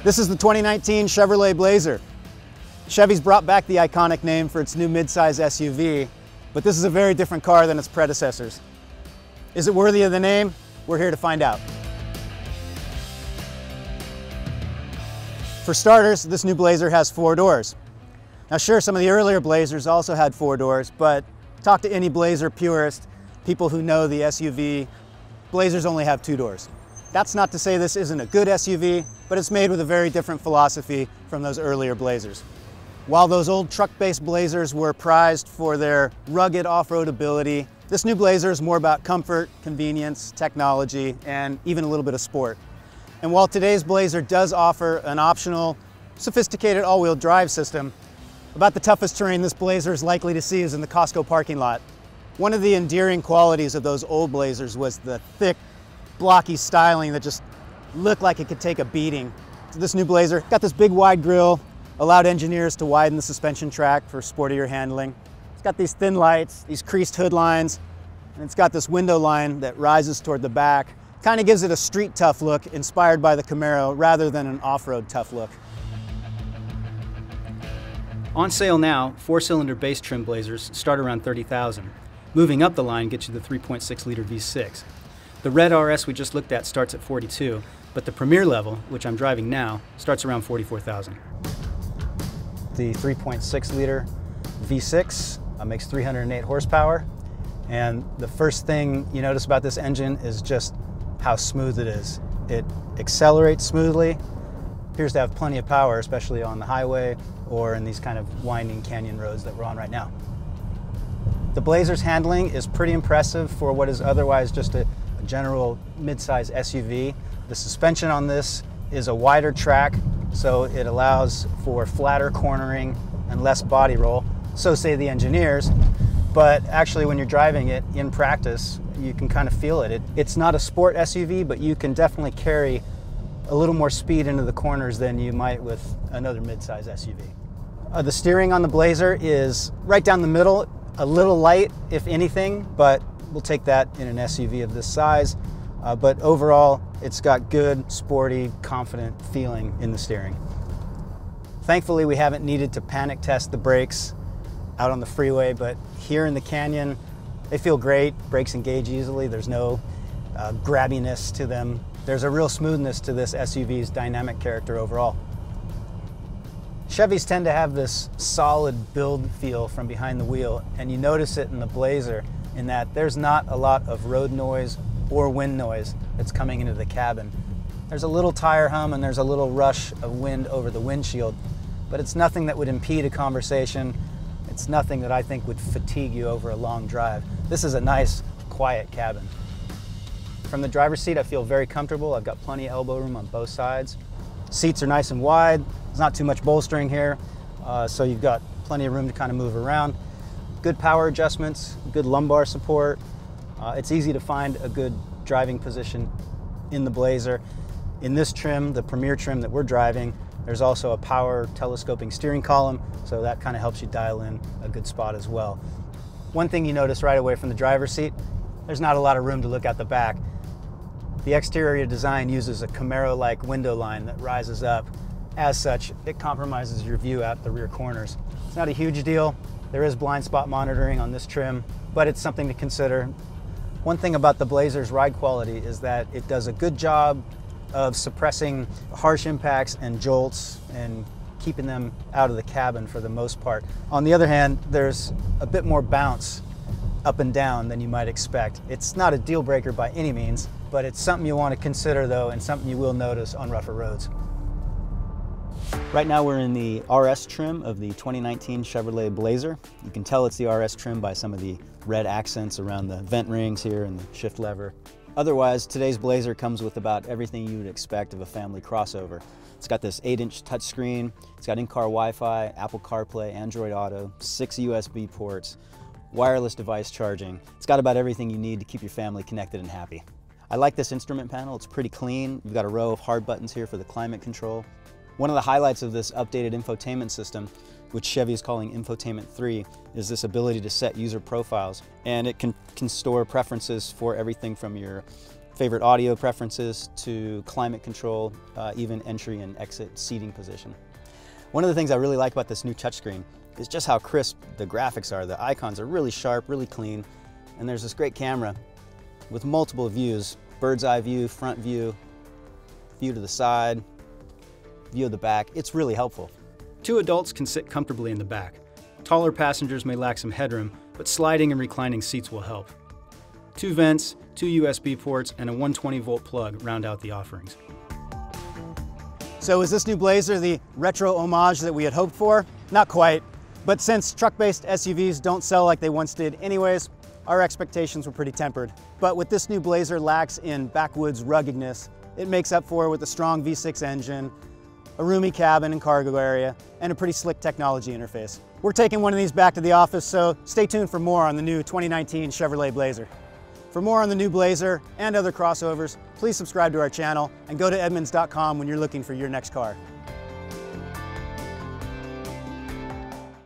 This is the 2019 Chevrolet Blazer. Chevy's brought back the iconic name for its new midsize SUV, but this is a very different car than its predecessors. Is it worthy of the name? We're here to find out. For starters, this new Blazer has 4 doors. Now sure, some of the earlier Blazers also had 4 doors, but talk to any Blazer purist, people who know the SUV, Blazers only have 2 doors. That's not to say this isn't a good SUV, but it's made with a very different philosophy from those earlier Blazers. While those old truck-based Blazers were prized for their rugged off-road ability, this new Blazer is more about comfort, convenience, technology, and even a little bit of sport. And while today's Blazer does offer an optional, sophisticated all-wheel drive system, about the toughest terrain this Blazer is likely to see is in the Costco parking lot. One of the endearing qualities of those old Blazers was the thick, blocky styling that just looked like it could take a beating. So this new Blazer got this big wide grille, allowed engineers to widen the suspension track for sportier handling. It's got these thin lights, these creased hood lines, and it's got this window line that rises toward the back. Kind of gives it a street tough look inspired by the Camaro rather than an off-road tough look. On sale now, 4-cylinder base trim Blazers start around $30,000. Moving up the line gets you the 3.6-liter V6. The red RS we just looked at starts at $42,000, but the Premier level, which I'm driving now, starts around $44,000. The 3.6-liter V6 makes 308 horsepower, and the first thing you notice about this engine is just how smooth it is. It accelerates smoothly, appears to have plenty of power, especially on the highway or in these kind of winding canyon roads that we're on right now. The Blazer's handling is pretty impressive for what is otherwise just a general midsize SUV. The suspension on this is a wider track, so it allows for flatter cornering and less body roll. So say the engineers, but actually when you're driving it in practice, you can kind of feel it. It's not a sport SUV, but you can definitely carry a little more speed into the corners than you might with another midsize SUV. The steering on the Blazer is right down the middle, a little light if anything, but we'll take that in an SUV of this size. But overall, it's got good, sporty, confident feeling in the steering. Thankfully, we haven't needed to panic test the brakes out on the freeway, but here in the canyon, they feel great. Brakes engage easily. There's no grabbiness to them. There's a real smoothness to this SUV's dynamic character overall. Chevys tend to have this solid build feel from behind the wheel, and you notice it in the Blazer in that there's not a lot of road noise or wind noise that's coming into the cabin. There's a little tire hum and there's a little rush of wind over the windshield, but it's nothing that would impede a conversation. It's nothing that I think would fatigue you over a long drive. This is a nice, quiet cabin. From the driver's seat, I feel very comfortable. I've got plenty of elbow room on both sides. Seats are nice and wide. There's not too much bolstering here, so you've got plenty of room to kind of move around. Good power adjustments, good lumbar support. It's easy to find a good driving position in the Blazer. In this trim, the Premier trim that we're driving, there's also a power telescoping steering column, so that kind of helps you dial in a good spot as well. One thing you notice right away from the driver's seat, there's not a lot of room to look at the back. The exterior design uses a Camaro-like window line that rises up. As such, it compromises your view out the rear corners. It's not a huge deal. There is blind spot monitoring on this trim, but it's something to consider. One thing about the Blazer's ride quality is that it does a good job of suppressing harsh impacts and jolts and keeping them out of the cabin for the most part. On the other hand, there's a bit more bounce up and down than you might expect. It's not a deal breaker by any means, but it's something you want to consider though, and something you will notice on rougher roads. Right now we're in the RS trim of the 2019 Chevrolet Blazer. You can tell it's the RS trim by some of the red accents around the vent rings here and the shift lever. Otherwise, today's Blazer comes with about everything you would expect of a family crossover. It's got this 8-inch touchscreen, it's got in-car Wi-Fi, Apple CarPlay, Android Auto, 6 USB ports, wireless device charging. It's got about everything you need to keep your family connected and happy. I like this instrument panel. It's pretty clean. You've got a row of hard buttons here for the climate control. One of the highlights of this updated infotainment system, which Chevy is calling Infotainment 3, is this ability to set user profiles. And it can store preferences for everything from your favorite audio preferences to climate control, even entry and exit seating position. One of the things I really like about this new touchscreen is just how crisp the graphics are. The icons are really sharp, really clean, and there's this great camera with multiple views: bird's eye view, front view, view to the side, view of the back. It's really helpful. 2 adults can sit comfortably in the back. Taller passengers may lack some headroom, but sliding and reclining seats will help. 2 vents, 2 USB ports, and a 120-volt plug round out the offerings. So is this new Blazer the retro homage that we had hoped for? Not quite, but since truck-based SUVs don't sell like they once did anyways, our expectations were pretty tempered. But what this new Blazer lacks in backwoods ruggedness, it makes up for with a strong V6 engine, a roomy cabin and cargo area, and a pretty slick technology interface. We're taking one of these back to the office, so stay tuned for more on the new 2019 Chevrolet Blazer. For more on the new Blazer and other crossovers, please subscribe to our channel and go to Edmunds.com when you're looking for your next car.